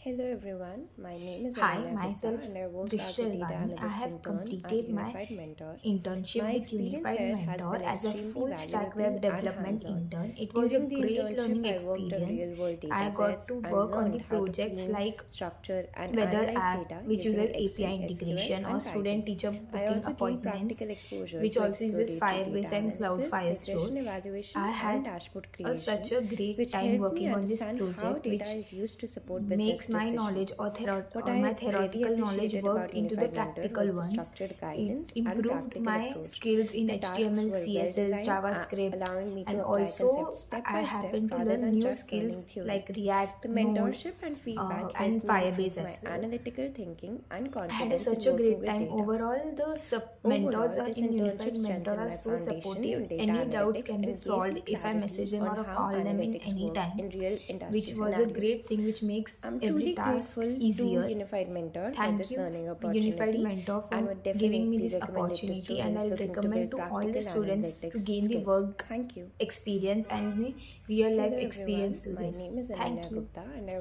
Hello everyone, my name is Hi, Ananya Gupta myself and I work as a Drisha data Ilwani. I analyst have intern at completed my Unified Mentor. internship My with experience Unified here has Mentor been as a extremely full stack valuable web and development hands-on. intern. It was a During the great internship, learning I worked on experience. real-world I got datasets to and work on the learned how to projects clean, like structure and weather analyze app, data which using uses Excel, API SQL integration, or and student Python. teacher I booking also gained appointments, practical exposure which to also uses exploratory data Firebase and Cloud analysis, Firestore. regression evaluation I and had dashboard such creation, a great which time helped me working on this understand how project, data which is used to support business makes my decisions. knowledge or, What my I really theoretical knowledge appreciated worked about into the Unified Mentor practical was the ones. structured It guidance and improved practical my approach. skills in The tasks HTML, were well CSS, designed, JavaScript, allowing me to and apply concepts also step I by step happened to rather learn than new just learning skills theory. like React, The Node, mentorship and feedback and helped me improve Firebase my as well. analytical thinking and I had confidence in such a working great with time. data. Overall, the mentors Overall, this in Unified internship Mentor strengthened are my so foundation supportive. in data Any doubts analytics can be and gave solved me if I clarity message them on or how call them in analytics any work time, in real which industry was a scenarios. great thing which makes I'm every truly task grateful to easier. Unified Mentor for Thank this you, learning Unified opportunity Mentor, and for would giving me definitely this recommend it to opportunity, and students I'll looking to recommend build to all the practical students to analytics gain the skills. work Thank you. experience and the real life Hello everyone, experience to my this. name is Thank Ananya you. Gupta and I